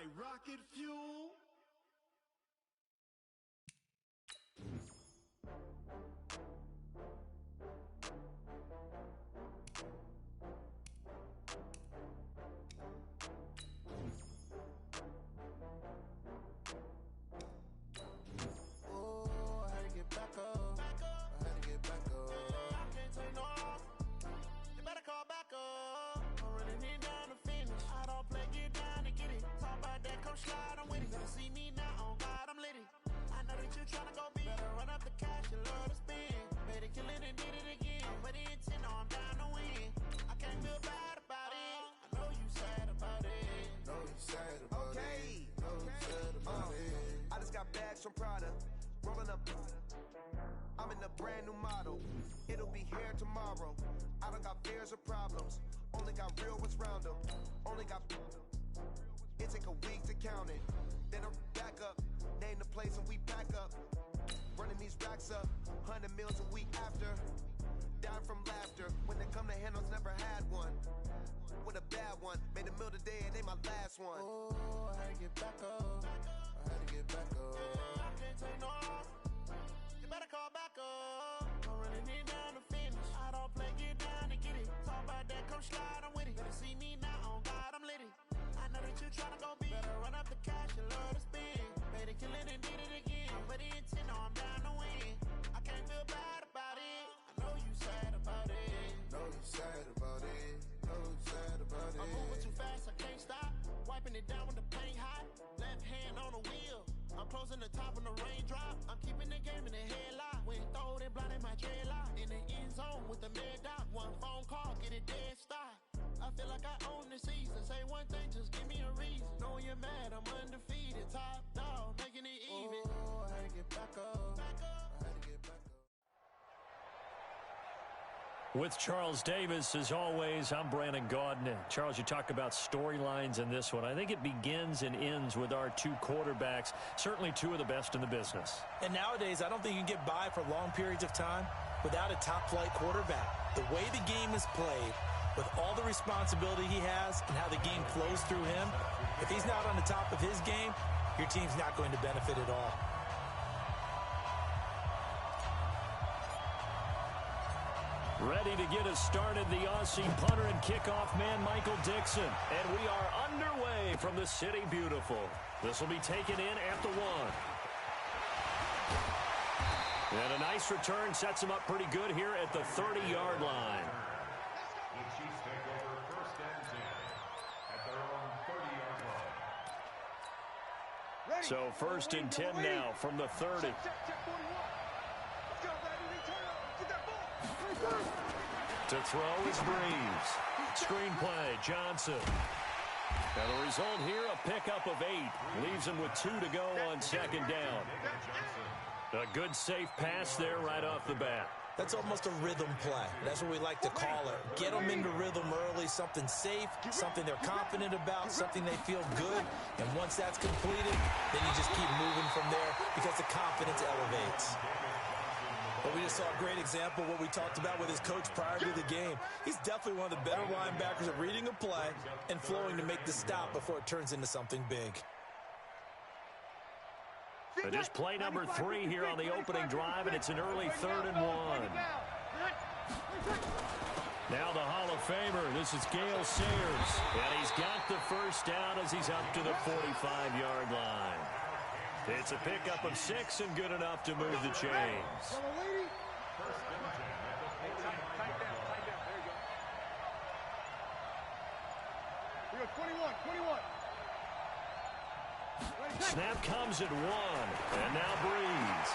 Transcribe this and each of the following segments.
like rocket fuel. I just got bags from Prada, rolling up. I'm in a brand new model. It'll be here tomorrow. I don't got fears or problems. Only got real ones round them. Only got. It take a week to count it. Then I'm back up. Name the place and we pack up. Running these racks up. 100 meals a week after. Down from laughter. When they come to handles, never had one. With a bad one. Made a meal today and they my last one. Oh, I had to get back up. I had to get back up. I can't take no off. You better call back up. I'm running it down to finish. I don't play, get down and get it. Talk about that, come slide, I'm with it. Better see me now, on God, I'm litty. I know that you tryna go big. Better run up the cash, you love to spend. Made a killing and did it again. But the intent, no, I'm down to win. I can't feel bad about it. I know you sad about it. Know you sad about it. Know you sad about it. I'm moving too fast, I can't stop. Wiping it down when the paint hot. Left hand on the wheel. I'm closing the top when the raindrop. I'm keeping the game in the headlock. When throwed and blinded my dreadlock. In the end zone with the mad dot. One phone call, get it dead stop. I feel like I own the season. Say one thing, just give me a reason. Knowing you're mad, I'm undefeated. Top dog, making it even. Oh, I had to get back up. I had to get back up. With Charles Davis, as always, I'm Brandon Gaudin. Charles, you talk about storylines in this one. I think it begins and ends with our two quarterbacks, certainly two of the best in the business. And nowadays, I don't think you can get by for long periods of time without a top-flight quarterback. The way the game is played, with all the responsibility he has and how the game flows through him, if he's not on the top of his game, your team's not going to benefit at all. Ready to get us started, the Aussie punter and kickoff man, Michael Dixon. And we are underway from the City Beautiful. This will be taken in at the 1. And a nice return sets him up pretty good here at the 30-yard line. The Chiefs take over 1st and 10 at their own 30-yard line. So 1st and 10 now from the 30. To throw is Breeze. Screenplay, Johnson. And the result here, a pickup of 8. Leaves him with 2 to go on 2nd down. A good safe pass there right off the bat. That's almost a rhythm play. That's what we like to call it. Get them into rhythm early, something safe, something they're confident about, something they feel good. And once that's completed, then you just keep moving from there because the confidence elevates. But we just saw a great example of what we talked about with his coach prior to the game. He's definitely one of the better linebackers at reading a play and flowing to make the stop before it turns into something big. So just play number 3 here on the opening drive, and it's an early 3rd and 1. Now the Hall of Famer, this is Gale Sayers. And he's got the first down as he's up to the 45-yard line. It's a pickup of 6 and good enough to move the chains. Snap comes at 1, and now Breeze.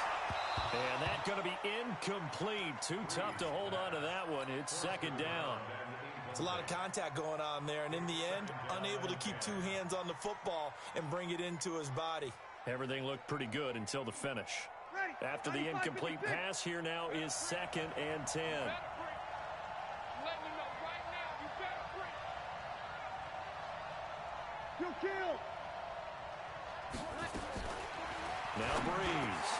And that's going to be incomplete. Too tough to hold on to that one. It's 2nd down. It's a lot of contact going on there, and in the end, unable to keep 2 hands on the football and bring it into his body. Everything looked pretty good until the finish. After the incomplete pass, here now is 2nd and 10. Now Breeze.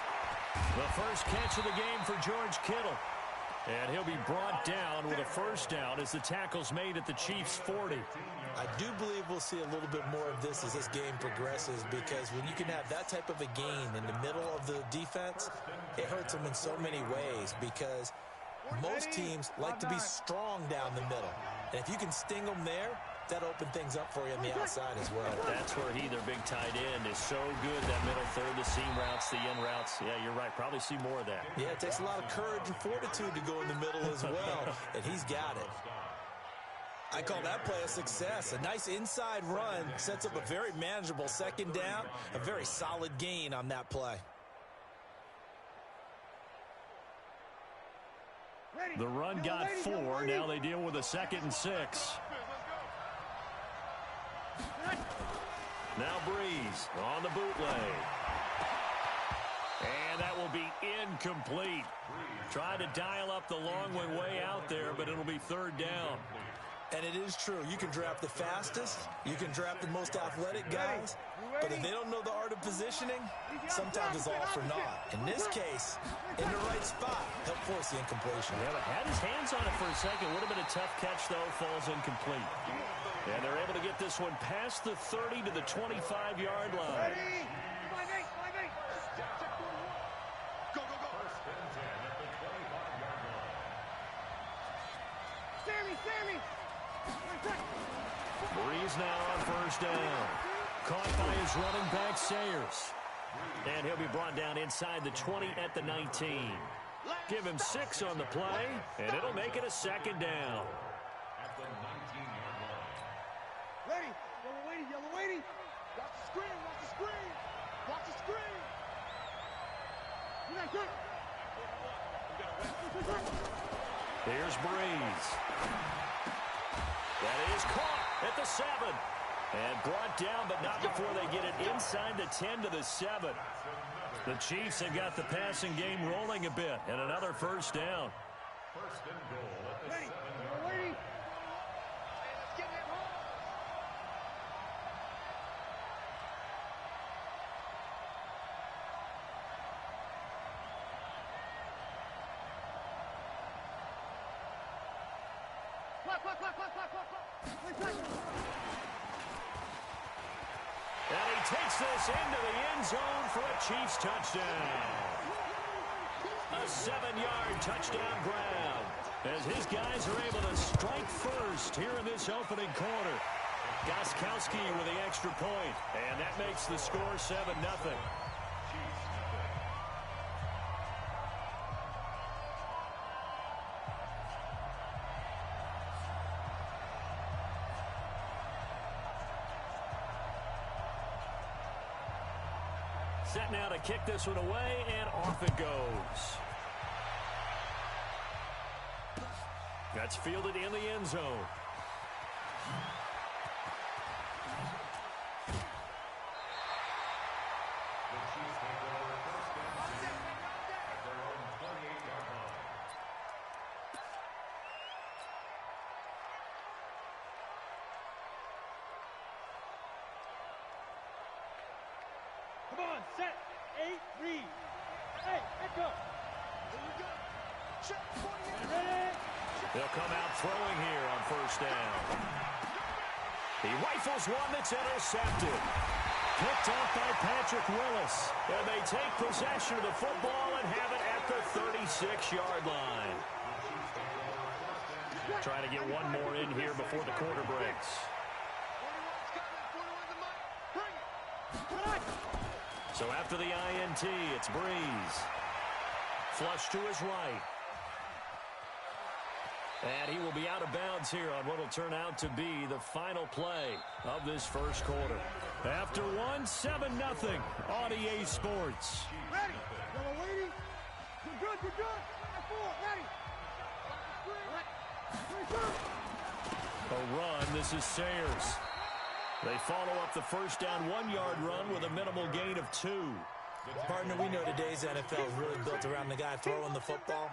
The first catch of the game for George Kittle. And he'll be brought down with a first down as the tackle's made at the Chiefs' 40. I do believe we'll see a little bit more of this as this game progresses, because when you can have that type of a gain in the middle of the defense, it hurts them in so many ways, because most teams like to be strong down the middle. And if you can sting them there, that opens things up for you on the outside as well. That's where he, their big tight end, is so good, that middle third, the seam routes, the in routes. Yeah, you're right. Probably see more of that. Yeah, it takes a lot of courage and fortitude to go in the middle as well, and he's got it. I call that play a success. A nice inside run sets up a very manageable second down, a very solid gain on that play. The run got 4. Now they deal with a 2nd and 6. Now Breeze on the bootleg. And that will be incomplete. Tried to dial up the long way out there, but it'll be 3rd down. And it is true. You can draft the fastest. You can draft the most athletic guys. But if they don't know the art of positioning, sometimes it's all for naught. In this case, in the right spot, help force the incompletion. Yeah, but had his hands on it for a second. Would have been a tough catch, though. Falls incomplete. And they're able to get this one past the 30 to the 25-yard line. Breeze now on 1st down. Caught by his running back, Sayers. And he'll be brought down inside the 20 at the 19. Give him 6 on the play, and it'll make it a 2nd down. At the 19-yard line. Ready. Yellow waiting. Watch the screen. Watch the screen. You got good. Here's Breeze. That is caught at the 7. And brought down, but not before they get it inside the 10 to the 7. The Chiefs have got the passing game rolling a bit, and another 1st down. 1st and goal at the 7-yard line. Waiting. And he takes this into the end zone for a Chiefs touchdown. A 7-yard touchdown grab as his guys are able to strike first here in this opening quarter. Gostkowski with the extra point, and that makes the score 7-0. Set now to kick this one away, and off it goes. That's fielded in the end zone. The Chiefs take over 1st and 10 at their own 28-yard line. Come on, set, 8, read. Hey, go. Here we go. Check, 48. Ready? They'll come out throwing here on 1st down. He rifles one that's intercepted. Picked up by Patrick Willis. And they take possession of the football and have it at the 36-yard line. Trying to get one more in here before the quarter breaks. So after the INT, it's Breeze. Flush to his right. And he will be out of bounds here on what will turn out to be the final play of this first quarter. After one, 7-0 on EA Sports. Ready. Yellow waiting. You're good. At 4, ready. A run. This is Sayers. They follow up the first down 1-yard run with a minimal gain of 2. Partner, we know today's NFL is really built around the guy throwing the football.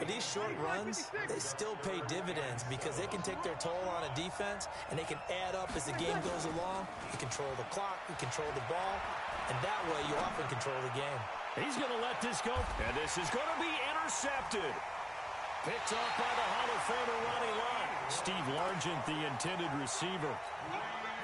But these short runs, they still pay dividends because they can take their toll on a defense, and they can add up as the game goes along. You control the clock, you control the ball, and that way you often control the game. He's going to let this go, and this is going to be intercepted. Picked off by the Hall of Famer Ronnie Lott. Steve Largent, the intended receiver.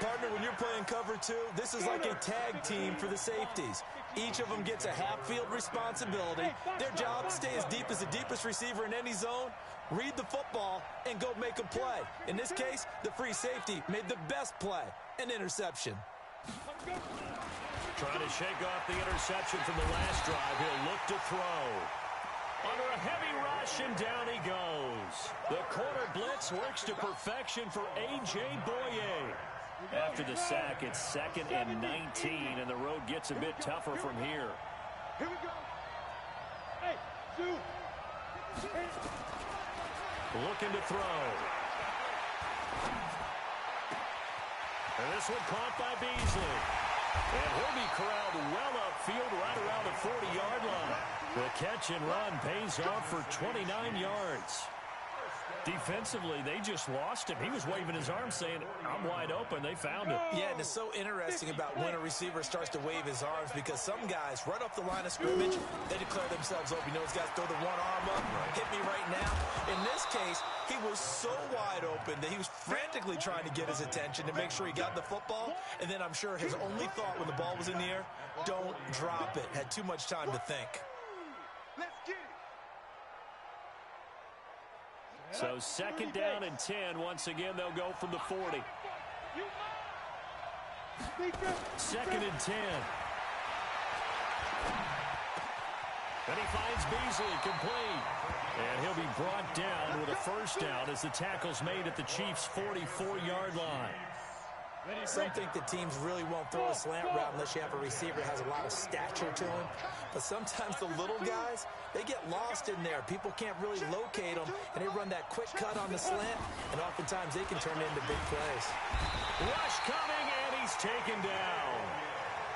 Partner, when you're playing cover two, this is like a tag team for the safeties. Each of them gets a half-field responsibility. Their job, stay as deep as the deepest receiver in any zone, read the football, and go make a play. In this case, the free safety made the best play, an interception. Trying to shake off the interception from the last drive. He'll look to throw. Under a heavy rush, and down he goes. The corner blitz works to perfection for A.J. Boye. After the sack, it's 2nd and 19, and the road gets a bit tougher from here. Here we go. Hey, Sue. Looking to throw. And this one caught by Beasley. And he'll be corralled well upfield right around the 40-yard line. The catch and run pays off for 29 yards. Defensively, they just lost him. He was waving his arms saying, I'm wide open. They found him. Yeah, and it's so interesting about when a receiver starts to wave his arms because some guys right off the line of scrimmage, they declare themselves open. You know, those guys throw the one arm up, hit me right now. In this case, he was so wide open that he was frantically trying to get his attention to make sure he got the football. And then I'm sure his only thought when the ball was in the air, don't drop it. Had too much time to think. Let's get it. So 2nd down and 10. Once again, they'll go from the 40. 2nd and 10. And he finds Beasley complete. And he'll be brought down with a first down as the tackle's made at the Chiefs' 44-yard line. Some think that teams really won't throw a slant route unless you have a receiver that has a lot of stature to him. But sometimes the little guys, they get lost in there. People can't really locate them, and they run that quick cut on the slant, and oftentimes they can turn into big plays. Rush coming, and he's taken down.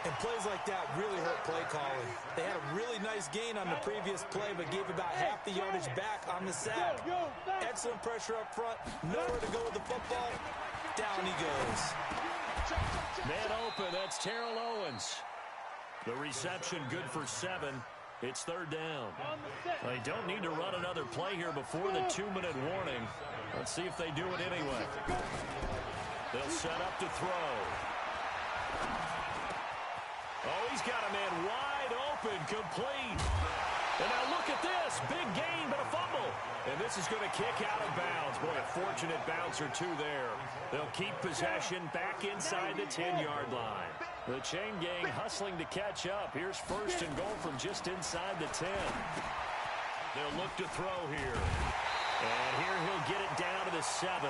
And plays like that really hurt play calling. They had a really nice gain on the previous play, but gave about half the yardage back on the sack. Excellent pressure up front, nowhere to go with the football. Down he goes. Man open, that's Terrell Owens. The reception good for 7. It's 3rd down. They don't need to run another play here before the 2-minute warning. Let's see if they do it anyway. They'll set up to throw. Oh, he's got a man wide open, complete. And now look at this. Big gain, but a fumble. And this is going to kick out of bounds. Boy, a fortunate bounce or two there. They'll keep possession back inside the 10-yard line. The chain gang hustling to catch up. Here's 1st and goal from just inside the 10. They'll look to throw here. And here he'll get it down to the 7.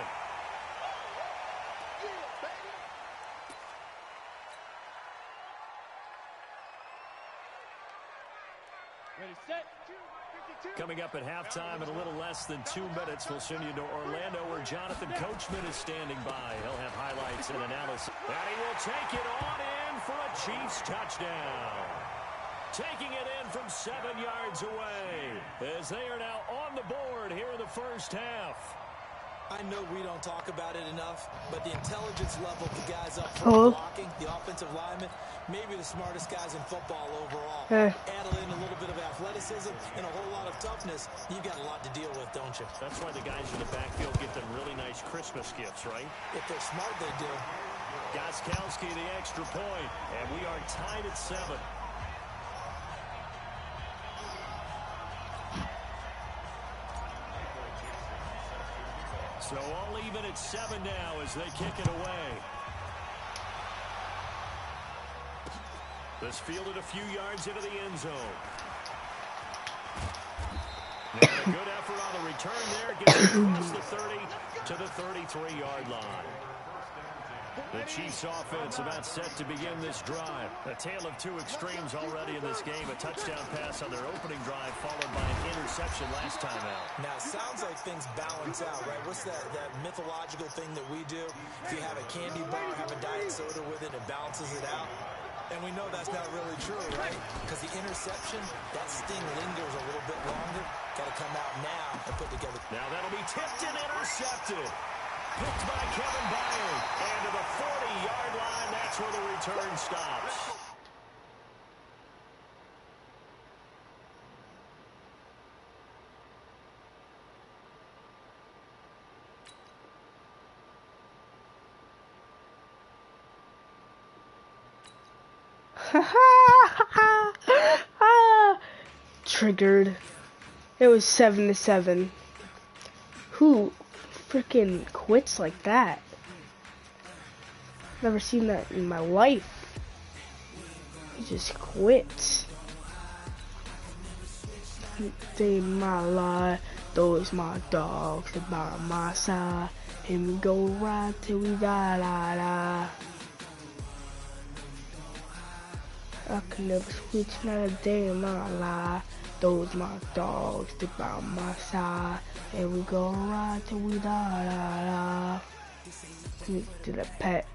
Ready, set. Coming up at halftime in a little less than 2 minutes, we'll send you to Orlando where Jonathan Coachman is standing by. He'll have highlights and analysis. And he will take it on in for a Chiefs touchdown. Taking it in from 7 yards away as they are now on the board here in the first half. I know we don't talk about it enough, but the intelligence level of the guys up front blocking, the offensive linemen, maybe the smartest guys in football overall. Add in a little bit of athleticism and a whole lot of toughness, you've got a lot to deal with, don't you? That's why the guys in the backfield get them really nice Christmas gifts, right? If they're smart, they do. Gostkowski the extra point, and we are tied at 7. So all even at 7 now as they kick it away. This fielded a few yards into the end zone. And a good effort on the return there. Gets it across the 30 to the 33-yard line. The Chiefs offense about set to begin this drive. A tale of two extremes already in this game. A touchdown pass on their opening drive followed by an interception last time out. Now, it sounds like things balance out, right? What's that mythological thing that we do? If you have a candy bar, have a diet soda with it, it balances it out. And we know that's not really true, right? Because the interception, that sting lingers a little bit longer. Got to come out now and put together. Now that'll be tipped and intercepted. Picked by Kevin Byard. And to the 40-yard line, that's where the return stops. Triggered. It was 7-7. Who freaking quits like that? Never seen that in my life. He just quits. They my life, those my dogs, they by my side, and we go ride till we die, la la. I can never switch, not a day in my life. Those my dogs, they by my side, and we go ride till we die, la la. To the pet,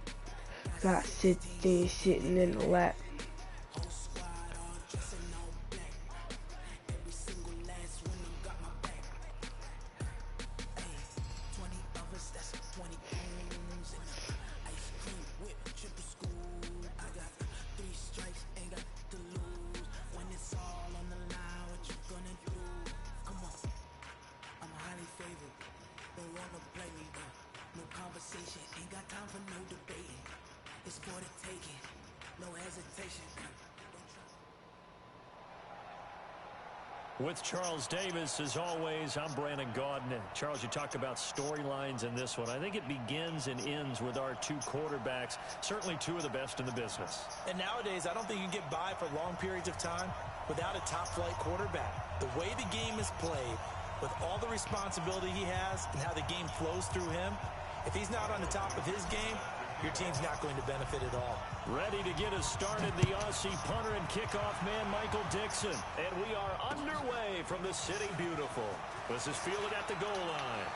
not sitting in the lap. With Charles Davis, as always, I'm Brandon Gaudin. Charles, you talked about storylines in this one. I think it begins and ends with our two quarterbacks, certainly two of the best in the business. And nowadays, I don't think you can get by for long periods of time without a top-flight quarterback. The way the game is played, with all the responsibility he has and how the game flows through him, if he's not on the top of his game, your team's not going to benefit at all. Ready to get us started, the Aussie punter and kickoff man, Michael Dixon. And we are underway from the City Beautiful. This is fielded at the goal line.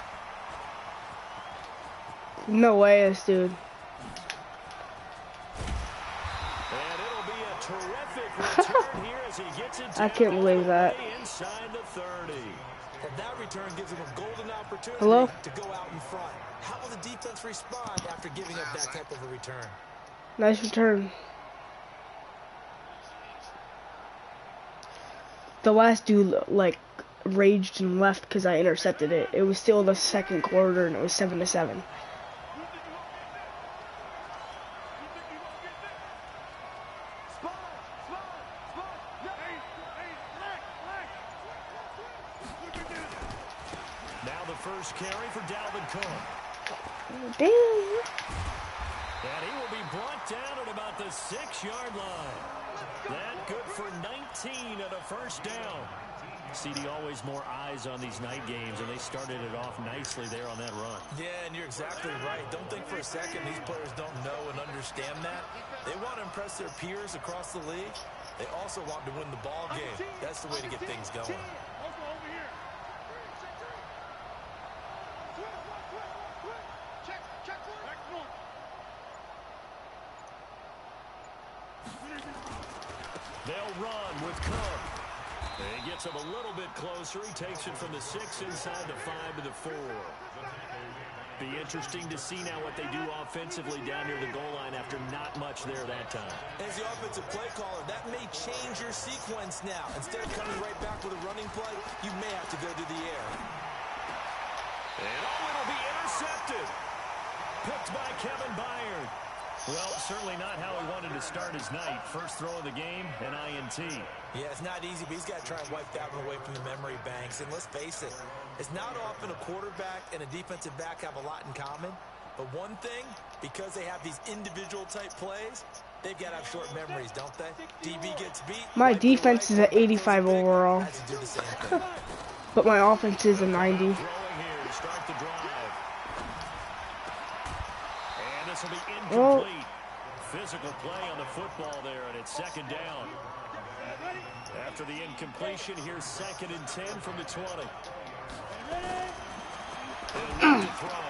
No way, this dude. And it'll be a terrific return here as he gets it I can't believe that. Inside the 30. And that return gives him a golden opportunity to go out in front. How will the defense respond after giving up that type of a return? Nice return. The last dude, like, raged and left because I intercepted it. It was still the second quarter and it was 7-7. Now the first carry for Dalvin Cook. Damn. And he will be brought down at about the 6-yard line. That good for 19 and a first down. CD, always more eyes on these night games, and they started it off nicely there on that run. Yeah, and you're exactly right. Don't think for a second these players don't know and understand that. They want to impress their peers across the league. They also want to win the ball game. That's the way to get things going. They'll run with Cook. He gets him a little bit closer. He takes it from the 6 inside the 5 to the 4. Be interesting to see now what they do offensively down near the goal line after not much there that time. As the offensive play caller, that may change your sequence now. Instead of coming right back with a running play, you may have to go to the air. And it'll be intercepted. Picked by Kevin Byard. Well, certainly not how he wanted to start his night. First throw of the game, an INT. Yeah, it's not easy, but he's got to try and wipe that one away from the memory banks. And let's face it, it's not often a quarterback and a defensive back have a lot in common. But one thing, because they have these individual type plays, they've got to have short memories, don't they? DB gets beat. My defense is at 85 overall. But my offense is a 90. Throwing here to start the drive. And this will be incomplete. Physical play on the football there, and it's second down. After the incompletion, here's 2nd and 10 from the 20. And to throw.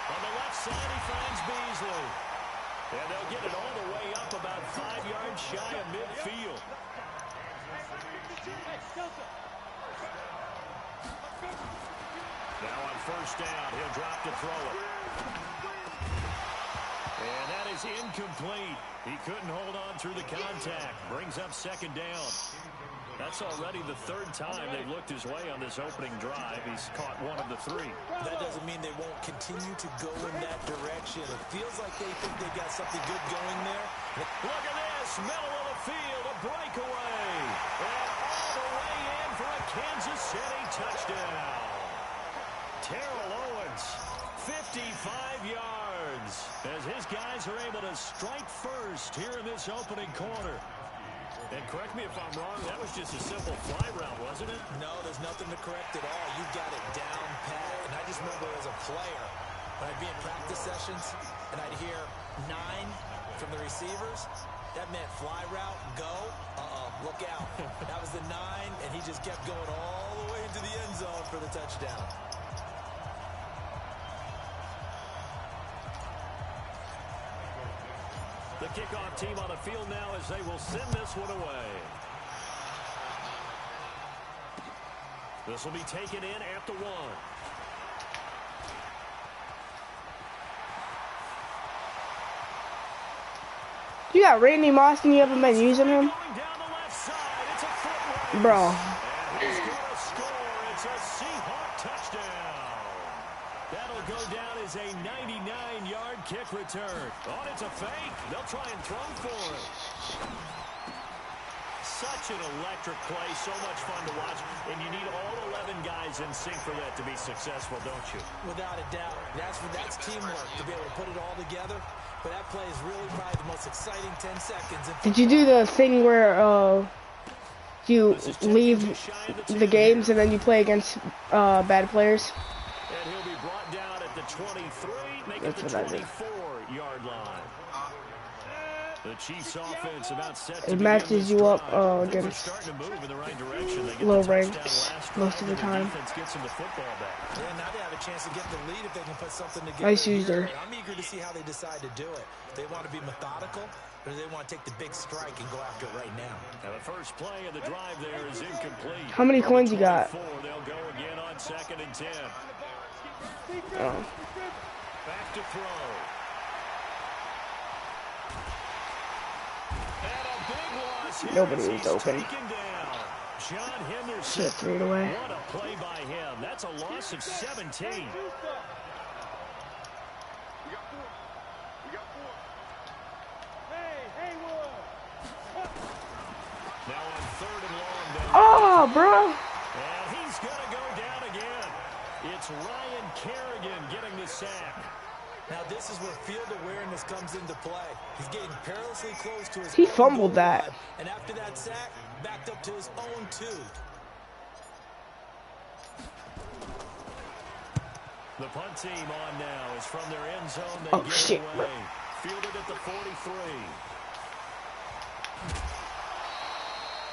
On the left side, he finds Beasley. And they'll get it all the way up about 5 yards shy of midfield. Now on first down, he'll drop to throw it. And that is incomplete. He couldn't hold on through the contact. Brings up 2nd down. That's already the third time they've looked his way on this opening drive. He's caught one of the three. That doesn't mean they won't continue to go in that direction. It feels like they think they got something good going there. Look at this, middle of the field, a breakaway. And all the way in for a Kansas City touchdown. Terrell Owens, 55 yards, as his guys are able to strike first here in this opening quarter. And correct me if I'm wrong, that was just a simple fly route, wasn't it? No, there's nothing to correct at all. You got it down pat. And I just remember as a player, when I'd be in practice sessions and I'd hear 9 from the receivers, that meant fly route, go, look out. That was the 9, and he just kept going all the way into the end zone for the touchdown. The kickoff team on the field now as they will send this one away. This will be taken in at the 1. You got Randy Moss and you haven't been using him? Bro. And he's going to score. It's a Seahawk touchdown. That'll go down as a 99-yard kick return. Oh, it's a fake. They'll try and throw for it. Such an electric play, so much fun to watch, and you need all 11 guys in sync for that to be successful, don't you? Without a doubt. That's teamwork to be able to put it all together. But that play is really probably the most exciting 10 seconds. Did you do the thing where you leave the games and then you play against bad players? And he'll be brought down at the 23, making That's the what I did. 24-yard line. The Chiefs offense about set to It begin matches this you up drive. Things are against starting to move in the right direction. They get low the touchdown ranks last most drive, of the and time. defense gets them the football back. Yeah, now they have a chance to get the lead if they can put something together. Nice user. Here. I'm eager to see how they decide to do it. If they want to be methodical, or do they want to take the big strike and go after it right now? Now the first play of the drive there is incomplete. How many coins you got? 24, they'll go again on 2nd and 10. Oh. Back to throw. And a big loss here Nobody as was he's open. taken down. John Henderson. Should've threw it away. What a play by him. That's a loss of 17. We got 4. We got 4. Hey, Haywood. Now on 3rd and long. Oh, bro. And he's going to go down again. It's Ryan Kerrigan getting the sack. Now this is where field awareness comes into play. He's getting perilously close to his He own fumbled goal that. line, and after that sack, backed up to his own 2. The punt team on now is from their end zone. They Oh, get shit. away. Fielded at the 43.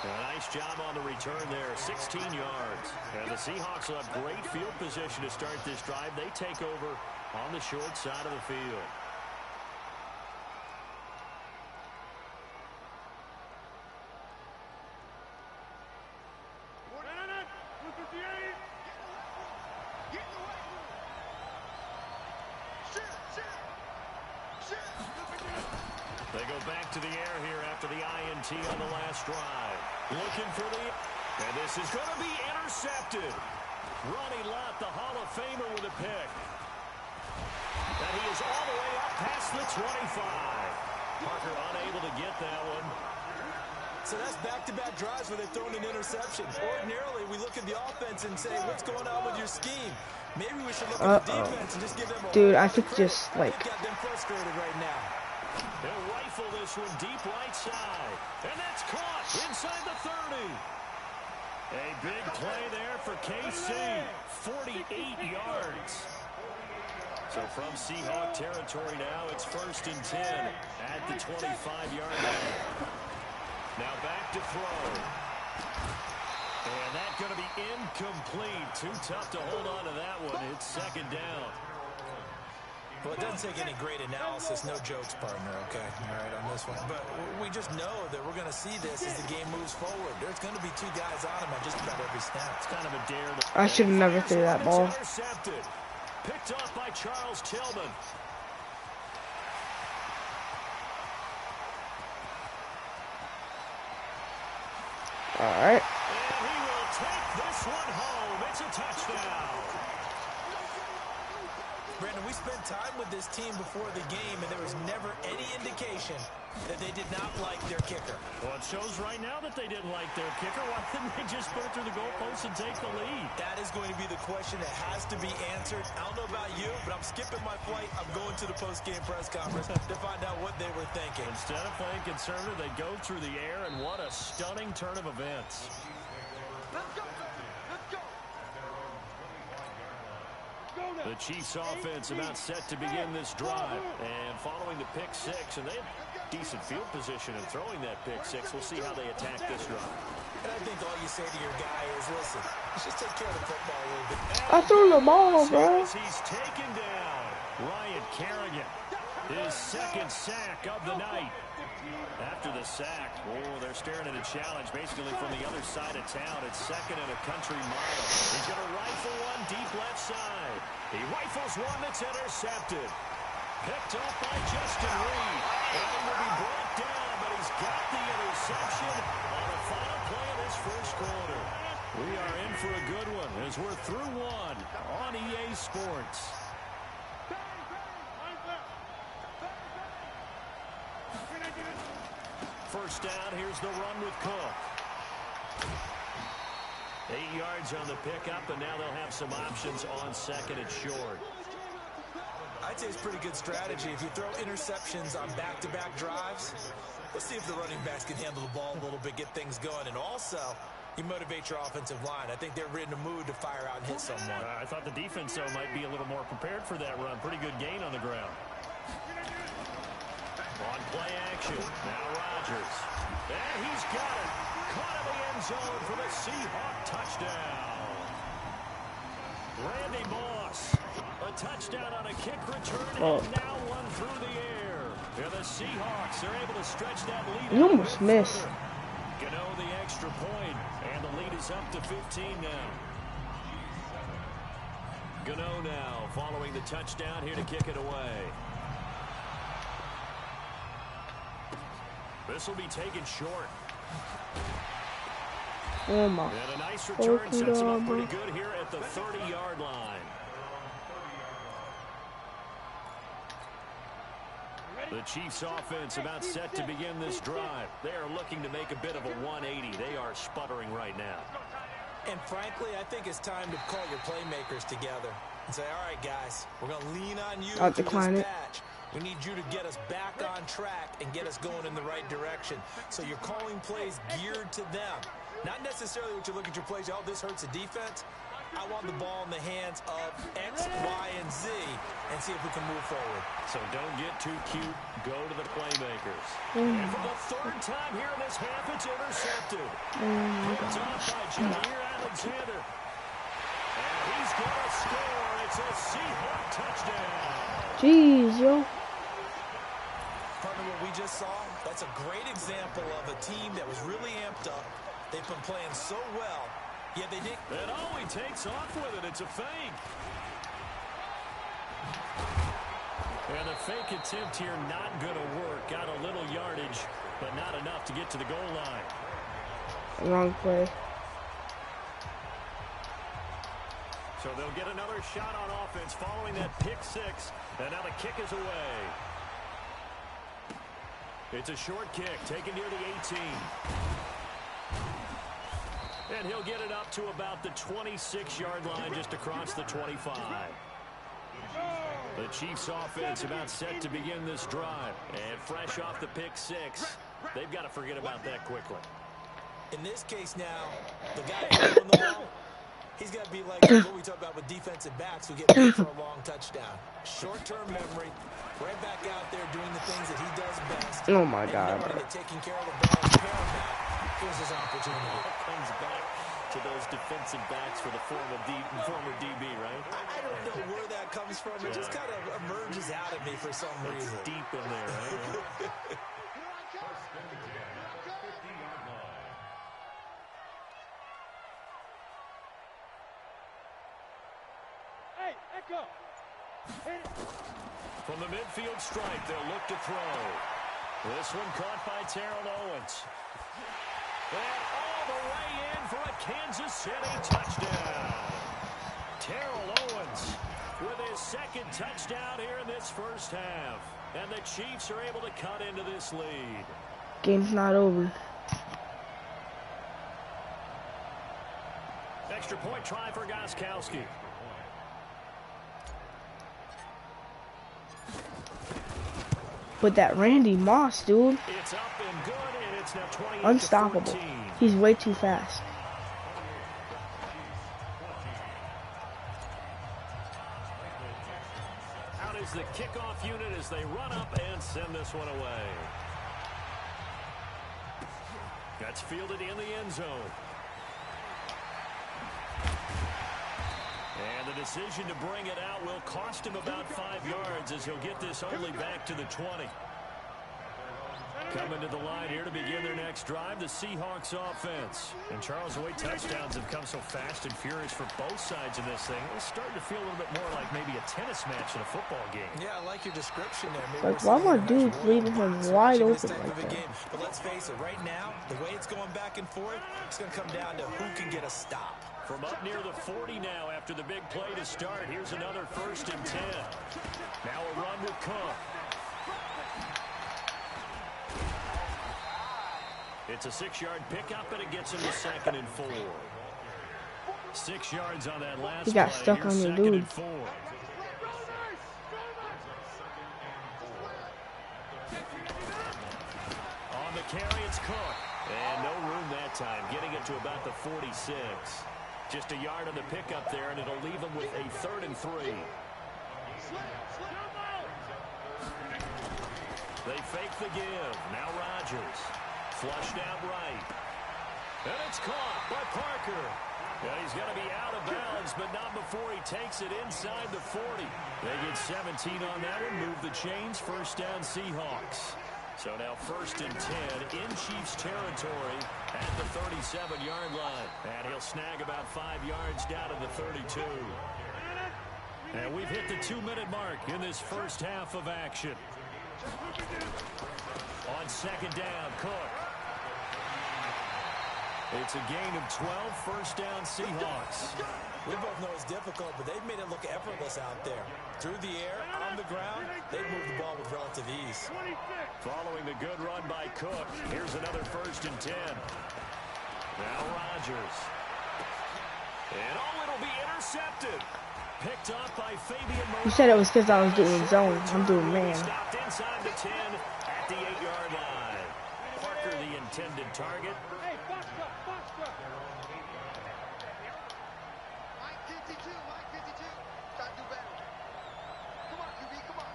A nice job on the return there, 16 yards. And the Seahawks will have great field position to start this drive. They take over on the short side of the field. They go back to the air here after the INT on the last drive. Looking for the... And this is going to be intercepted. Ronnie Lott, the Hall of Famer, with a pick. And he is all the way up past the 25. Parker unable to get that one. So that's back-to-back drives where they've thrown an interception. Ordinarily, we look at the offense and say, what's going on with your scheme? Maybe we should look at the defense and just give them a Dude, I think just, like... They've got them frustrated right now. They'll rifle this one deep right side. And that's caught inside the 30. A big play there for KC. 48 yards. So from Seahawk territory now, it's 1st and 10 at the 25-yard line. Now back to throw. And that's going to be incomplete. Too tough to hold on to that one. It's 2nd down. Well, it doesn't take any great analysis, no jokes, partner, okay? All right, on this one. But we just know that we're going to see this as the game moves forward. There's going to be 2 guys on him on just about every snap. It's kind of a dare. I should have never threw that ball. Intercepted. Picked up by Charles Tillman. Alright. And he will take this one home. It's a touchdown. Brandon, we spent time with this team before the game, and there was never any indication that they did not like their kicker. Well, it shows right now that they didn't like their kicker. Why didn't they just put it through the goalpost and take the lead? That is going to be the question that has to be answered. I don't know about you, but I'm skipping my flight. I'm going to the post-game press conference to find out what they were thinking. Instead of playing conservative, they go through the air, and what a stunning turn of events. Let's go. Let's go. The Chiefs offense about set to begin this drive. And following the pick six, and they have decent field position in throwing that pick six. We'll see how they attack this drive. And I think all you say to your guy is, listen, let's just take care of the football a little bit. I threw the ball, bro. He's taken down. Ryan Kerrigan, his second sack of the night. After the sack, they're staring at a challenge basically from the other side of town. It's second and a country mile. He's going to rifle one deep left side. He rifles one that's intercepted. Picked up by Justin Reed. And he will be brought down, but he's got the interception on the final play of this first quarter. We are in for a good one as we're through one on EA Sports. First down, here's the run with Cook. 8 yards on the pickup, and now they'll have some options on second and short. I'd say it's pretty good strategy. If you throw interceptions on back-to-back drives, let's see if the running backs can handle the ball a little bit, get things going, and also you motivate your offensive line. I think they're in the mood to fire out and hit someone. I thought the defense, though, might be a little more prepared for that run. Pretty good gain on the ground. On play action, now Rodgers. And he's got it. Caught in the end zone for the Seahawk touchdown. Randy Moss, a touchdown on a kick return, and now one through the air. And the Seahawks are able to stretch that lead. You almost missed. Gano the extra point, and the lead is up to 15 now. Gano now following the touchdown here to kick it away. This will be taken short. Oh my. And a nice return sets him up pretty good here at the 30-yard line. The Chiefs offense about set to begin this drive. They are looking to make a bit of a 180. They are sputtering right now. And frankly, I think it's time to call your playmakers together and say, all right, guys, we're going to lean on you I'll through decline this it. patch. We need you to get us back on track and get us going in the right direction. So you're calling plays geared to them. Not necessarily what you look at your plays, oh, this hurts the defense. I want the ball in the hands of X, Y, and Z and see if we can move forward. So don't get too cute. Go to the playmakers. And for the third time here in this half, it's intercepted. It's off by Jameer Alexander. And he's going to score. It's a Seahawk touchdown. Jeez, yo. Partner, what we just saw, that's a great example of a team that was really amped up. They've been playing so well, yet they didn't. And oh, he takes off with it. It's a fake. And the fake attempt here not going to work. Got a little yardage, but not enough to get to the goal line. Wrong play. So they'll get another shot on offense following that pick six. And now the kick is away. It's a short kick taken near the 18. And he'll get it up to about the 26-yard line just across the 25. The Chiefs offense about set to begin this drive. And fresh off the pick six, they've got to forget about that quickly. In this case now, the guy throwing the ball, he's got to be like what we talk about with defensive backs who get paid for a long touchdown. Short-term memory, right back out there doing the things that he does best. Oh my God. Knowing that taking care of the ball is paramount. Here's his opportunity. Comes back to those defensive backs for the former DB, right? I don't know where that comes from. It just kind of emerges out of me for some reason. It's deep in there, right? Hey, Echo. From the midfield stripe, they'll look to throw. This one caught by Terrell Owens. And all the way in for a Kansas City touchdown. Terrell Owens with his second touchdown here in this first half. And the Chiefs are able to cut into this lead. Game's not over. Extra point try for Gostkowski. But that Randy Moss, dude, It's up and good, and it's now 28 unstoppable. to 14. He's way too fast. Out is the kickoff unit as they run up and send this one away. That's fielded in the end zone. And the decision to bring it out will cost him about 5 yards as he'll get this only back to the 20. Coming to the line here to begin their next drive, the Seahawks offense. And Charles, the way touchdowns have come so fast and furious for both sides of this thing, it's starting to feel a little bit more like maybe a tennis match in a football game. Yeah, I like your description there. Maybe Like, why my dude's leaving him wide open like that? But let's face it, right now, the way it's going back and forth, it's going to come down to who can get a stop. From up near the 40 now after the big play to start, here's another 1st and 10. Now a run with Cook. It's a 6-yard pickup, and it gets him to 2nd and 4. 6 yards on that last He got play. stuck Here's on the 2nd dude. and 4. On the carry, it's Cook. And no room that time, getting it to about the 46. Just a yard on the pickup there, and it'll leave him with a 3rd and 3. They fake the give. Now Rodgers. Flushed out right. And it's caught by Parker. And he's going to be out of bounds, but not before he takes it inside the 40. They get 17 on that one. Move the chains. 1st down Seahawks. So now 1st and 10 in Chiefs territory at the 37-yard line. And he'll snag about 5 yards down to the 32. And we've hit the 2-minute mark in this first half of action. On 2nd down, Cook. It's a gain of 12, 1st down Seahawks. We both know it's difficult, but they've made it look effortless out there. Through the air, on the ground, they've moved the ball with relative ease. Following the good run by Cook, here's another 1st and 10. Now Rodgers. And it'll be intercepted. Picked up by Fabian Moreau. You said it was because I was doing zone. I'm doing man. Stopped inside the 10 at the 8-yard line. Parker, the intended target. Hey, box up, box up. Mike 52, Mike 52. Try to do better. Come on, QB, come on.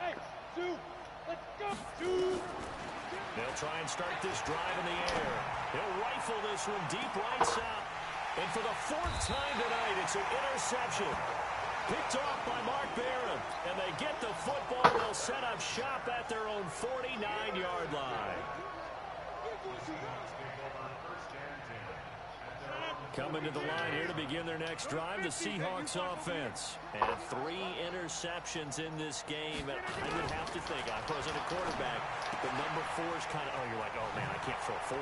Hey, 2. Let's go, 2. They'll try and start this drive in the air. He'll rifle this one deep right side. And for the 4th time tonight, it's an interception. Picked off by Mark Barron. And they get the football. They'll set up shop at their own 49-yard line. Coming to the line here to begin their next drive, the Seahawks offense. And 3 interceptions in this game. And I would have to think, I wasn't a quarterback, the number 4 is kind of, you're like, oh, man, I can't throw 4.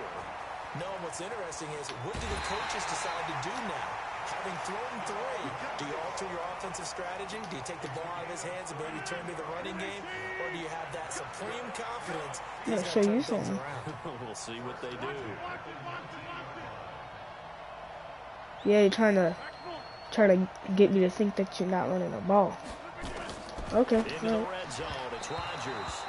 No, what's interesting is, what do the coaches decide to do now? Having thrown 3, do you alter your offensive strategy? Do you take the ball out of his hands and maybe turn to the running game? Or do you have that supreme confidence that he's going to turn things around? We'll see what they do. Yeah, you're trying to get me to think that you're not running the ball. Okay. Into the red zone, it's Rodgers.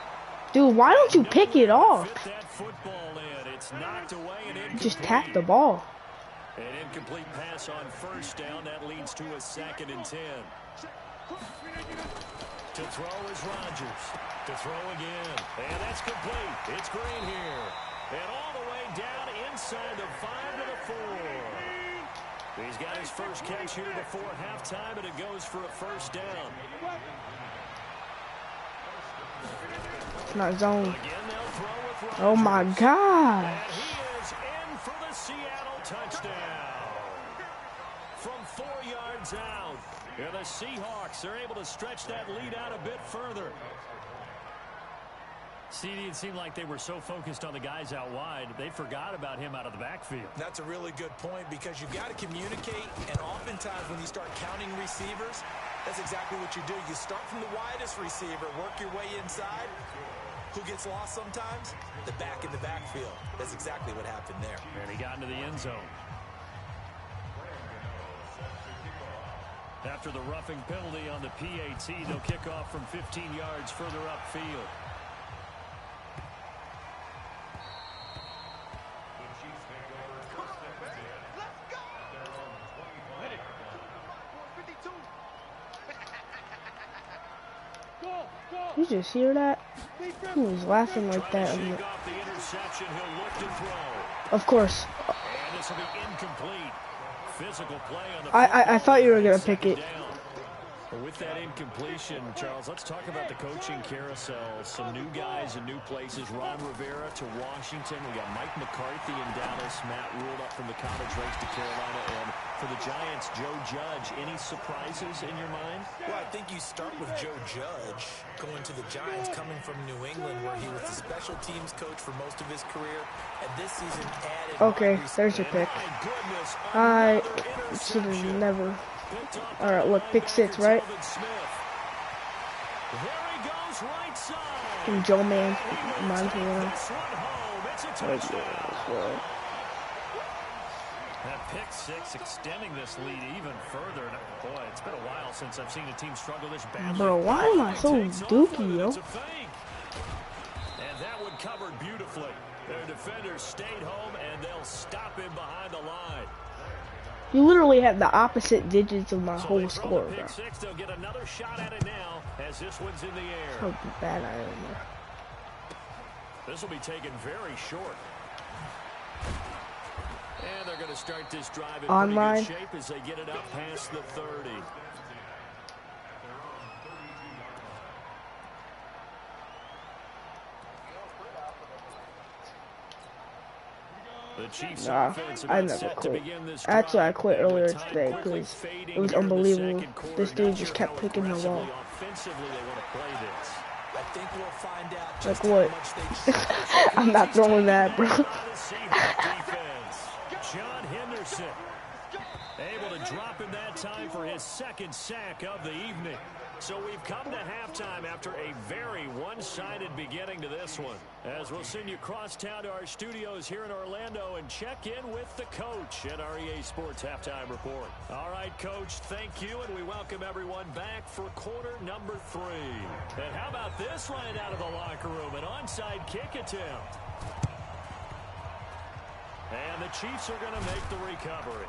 Dude, why don't you pick it off? Fit that football in. It's knocked away and incomplete. Just tap the ball. An incomplete pass on 1st down. That leads to a 2nd and 10. To throw is Rodgers. To throw again. And that's complete. It's Green here. And all the way down inside the 5 to the 4. He's got his first catch here before halftime, and it goes for a 1st down. It's not zone. Again, they'll throw with Rodgers. Oh my gosh. And he is in for the Seattle touchdown. From 4 yards out. And the Seahawks are able to stretch that lead out a bit further. CD, it seemed like they were so focused on the guys out wide, they forgot about him out of the backfield. That's a really good point because you've got to communicate, and oftentimes when you start counting receivers, that's exactly what you do. You start from the widest receiver, work your way inside. Who gets lost sometimes? The back in the backfield. That's exactly what happened there. And he got into the end zone. After the roughing penalty on the PAT, they'll kick off from 15 yards further upfield. You just hear that? Who was laughing like that? Of course. I thought you were gonna pick it. With that incompletion, Charles, let's talk about the coaching carousel. Some new guys in new places. Ron Rivera to Washington. We got Mike McCarthy in Dallas. Matt Rule up from the college ranks to Carolina. And for the Giants, Joe Judge. Any surprises in your mind? Well, I think you start with Joe Judge going to the Giants, coming from New England, where he was the special teams coach for most of his career. And this season added... Okay, there's your pick. I should have never... All right, look, pick 6, right? And Joe Montana. That pick 6 extending this lead even further. Boy, it's been a while since I've seen a team struggle this badly. Bro, why am I so dookie, yo? And that one covered beautifully. Their defenders stayed home, and they'll stop him behind the line. You literally have the opposite digits of my whole score, bro. They'll get another shot at it now as this one's in the air. How bad I am. This will be taken very short. And they're going to start this drive in Online. pretty good shape as they get it up past the 30. Nah, I never quit. Actually, I quit earlier today because it was unbelievable. This dude just kept picking the ball. Like what? I'm not throwing that, bro. John Henderson able to drop in that time for his second sack of the evening. So we've come to halftime after a very one-sided beginning to this one. As we'll send you across town to our studios here in Orlando and check in with the coach at our EA Sports Halftime Report. All right, Coach, thank you, and we welcome everyone back for quarter number 3. And how about this right out of the locker room, an onside kick attempt. And the Chiefs are going to make the recovery.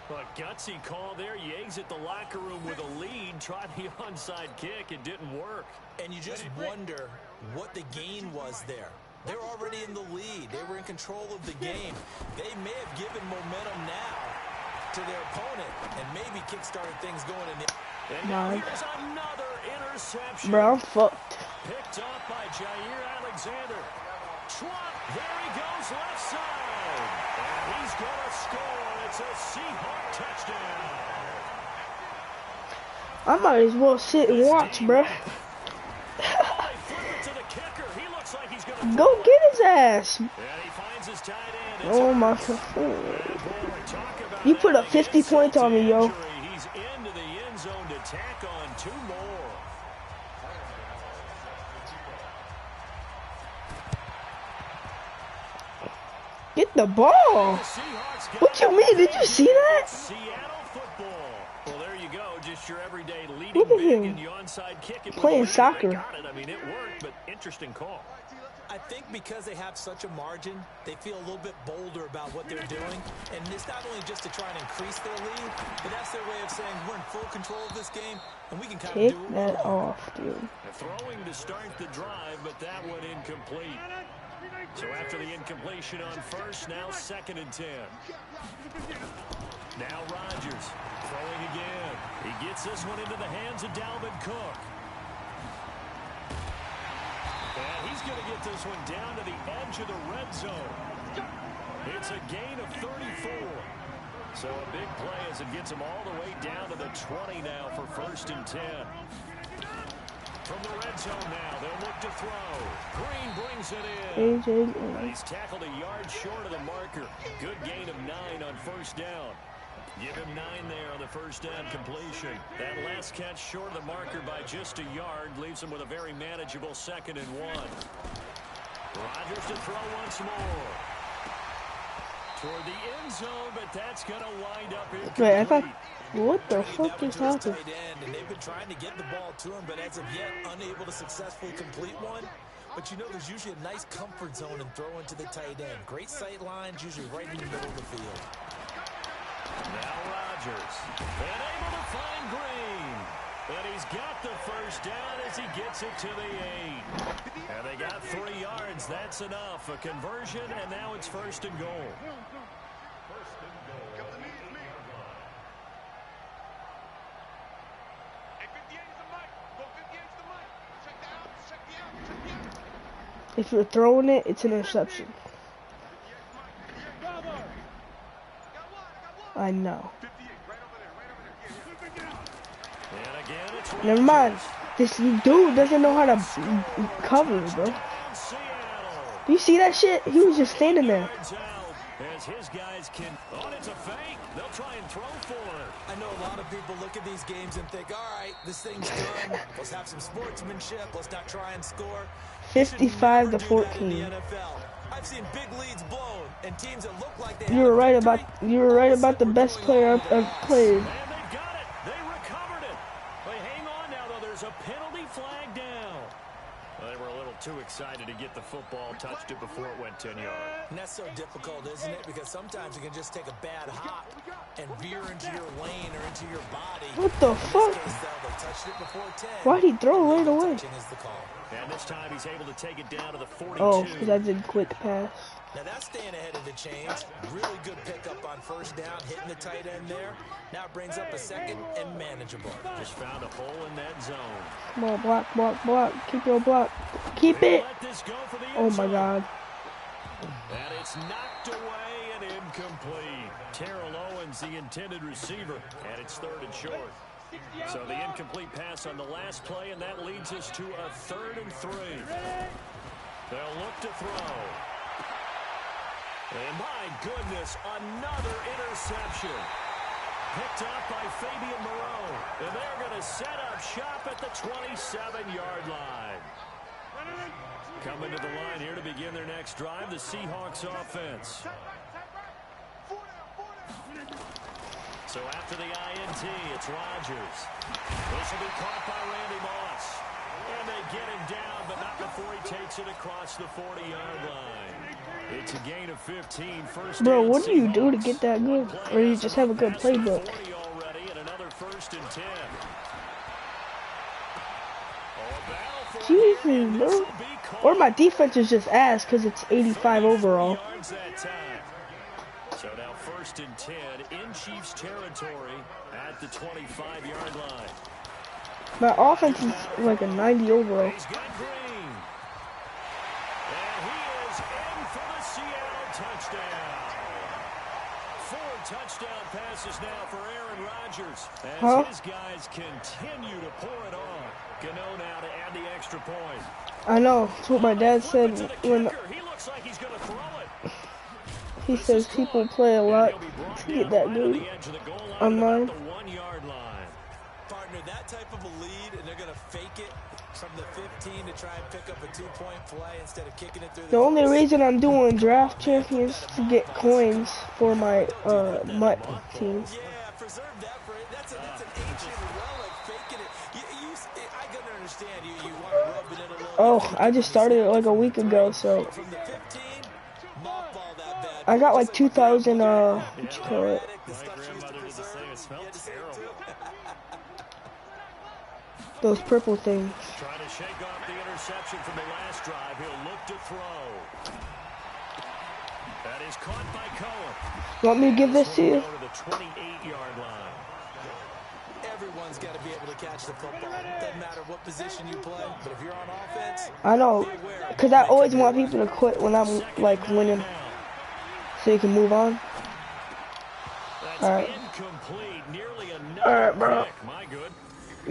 A gutsy call there. You exit the locker room with a lead, tried the onside kick. It didn't work. And you just wonder what the gain was there. They're already in the lead. They were in control of the game. They may have given momentum now to their opponent and maybe kick-started things going in the... And now here's another interception. Bro, I'm fucked. Picked up by Jair Alexander. Trump, there he goes, left side. And he's going to score. It's a Seahawk touchdown. I might as well sit and watch, bro. Go get his ass. Oh my God. You put up 50 points on me, yo. He's into the end zone to tack on 2 more. Get the ball. What you mean? Did you see that? Seattle football. Well, there you go. Just your everyday leading Look at big him. in the onside kick. Playing soccer. I mean, it worked, but interesting call. I think because they have such a margin, they feel a little bit bolder about what they're doing. And it's not only just to try and increase their lead, but that's their way of saying we're in full control of this game, and we can kind Take of do what we that want. off, dude. Throwing to start the drive, but that one incomplete. So after the incompletion on first, now 2nd and 10. Now Rodgers throwing again. He gets this one into the hands of Dalvin Cook. And he's going to get this one down to the edge of the red zone. It's a gain of 34. So a big play as it gets him all the way down to the 20 now for 1st and 10. From the red zone now, they'll look to throw. Green brings it in. He's tackled a yard short of the marker. Good gain of 9 on first down. Give him 9 there on the first down completion. That last catch short of the marker by just a yard leaves him with a very manageable 2nd and 1. Rodgers to throw once more. Toward the end zone, but that's going to wind up incomplete. Wait, I thought, what the fuck is happening? And they've been trying to get the ball to him, but as of yet, unable to successfully complete one. But you know, there's usually a nice comfort zone and throw into the tight end. Great sight lines, usually right in the middle of the field. Now Rodgers, and able to find Green. And he's got the first down as he gets it to the 8. And they got 3 yards. That's enough. A conversion, and now it's 1st and goal. If you're throwing it, it's an interception. I know. Never mind. This dude doesn't know how to cover, bro. Do you see that shit? He was just standing there. As his guys can, it's a fake. They'll try and throw for it. I know a lot of people look at these games and think, all right, this thing's done. Let's have some sportsmanship. Let's not try and score. 55 to 14. I've seen big leads blown and teams that look like they You were right about the best player I've played. And they got it. They recovered it. They hang on now, though. There's a penalty flag down. Well, they were a little too excited to get the football, touched it before it went 10 yards. And that's so difficult, isn't it? Because sometimes you can just take a bad hop and veer into your lane or into your body. What the fuck? In this case, though, they touched it before 10. Why'd he throw right away? Touching is the call. And this time he's able to take it down to the 42. Oh, because I did quick pass. Now that's staying ahead of the chains. Really good pickup on first down, hitting the tight end there. Now it brings up a 2nd and manageable. Just found a hole in that zone. Come on, block, block, block. Keep your block. Keep it. Let this go for the Oh end my zone. God. And it's knocked away and incomplete. Terrell Owens, the intended receiver, and it's 3rd and short. So the incomplete pass on the last play, and that leads us to a 3rd and 3. They'll look to throw. And my goodness, another interception. Picked up by Fabian Moreau. And they're going to set up shop at the 27-yard line. Coming to the line here to begin their next drive, the Seahawks offense. So after the INT, it's Rodgers. This will be caught by Randy Moss. And they get him down, but not before he takes it across the 40-yard line. It's a gain of 15. Bro, what do you do to get that good? Or you just have a good playbook? Already, and another 1st and 10. Jesus, bro. Or my defense is just ass because it's 85 overall. So now 1st and 10 in Chiefs territory at the 25-yard line. My offense is like a 90 overall. He's got Green. And he is in for the Seattle touchdown. 4 touchdown passes now for Aaron Rodgers as his guys continue to pour it on. Gano now to add the extra point. I know. That's what my dad said when He looks like he's going to throw it. he says people play a lot to get that good online. Partner, that type of a lead, and they're going to fake it from the 15 to try and pick up a 2-point play instead of kicking it through The only reason I'm doing draft champions is to get coins for my mutt team. Yeah, preserve that for it. That's an ancient relic, faking it. I couldn't understand. You want to rub it in a little. Oh, I just started it like a week ago, so From the 15, mothball that bad. I got like 2,000 what you call it? The stuff she used to preserve. It smelled terrible. Those purple things. Trying to shake off the interception from the last drive. He'll look to throw. That is caught by Cohen. Want me to give this to you? Go to the 28-yard line. Everyone's got to be able to catch the football. Doesn't matter what position you play, but if you're on offense, I know, because I always want people to quit when I'm like winning, so you can move on. That's All right. incomplete. Nearly All right, bro. pick. My good.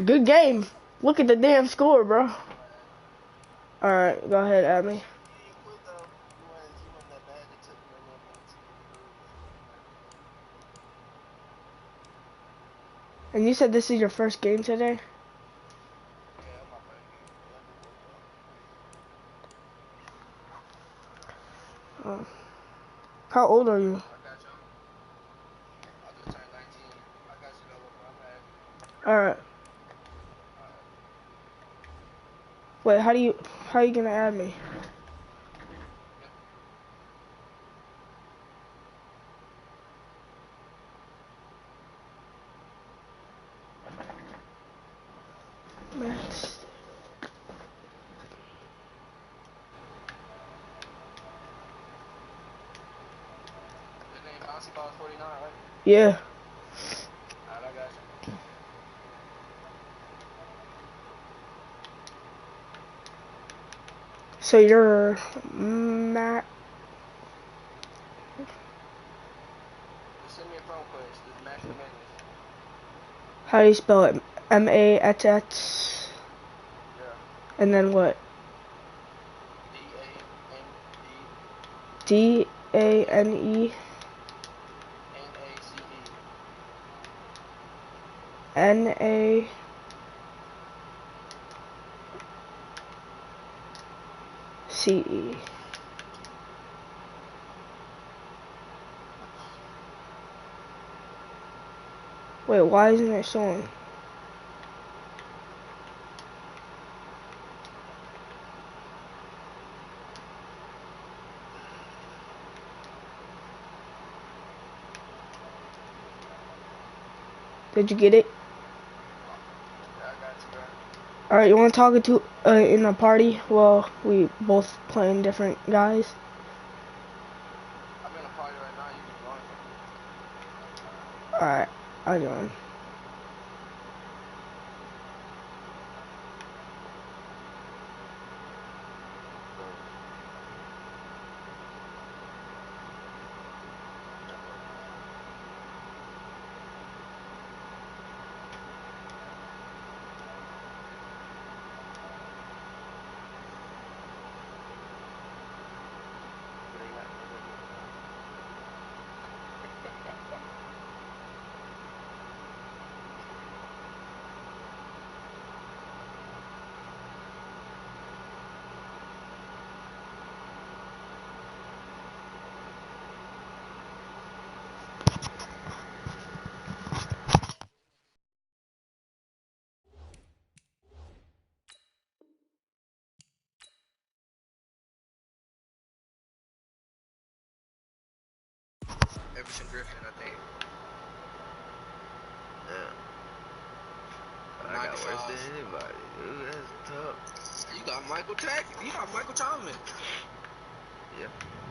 Good game. Look at the damn score, bro. Alright, go ahead, add me. And you said this is your first game today? Oh. How old are you? Alright. Wait, how are you gonna add me? Max. Yeah. So you're Matt. How do you spell it? M-A-T-T. And then what? D-A-N-E. N-A. C-E. Wait, why isn't it showing? Did you get it? Alright, you want to talk to in a party? Well, we both playing different guys. Alright, I join. Everson Griffin, I think. Yeah. I got worse than anybody. Dude, that's tough. You got Michael Jackson. You got Michael Chalmers. Yeah.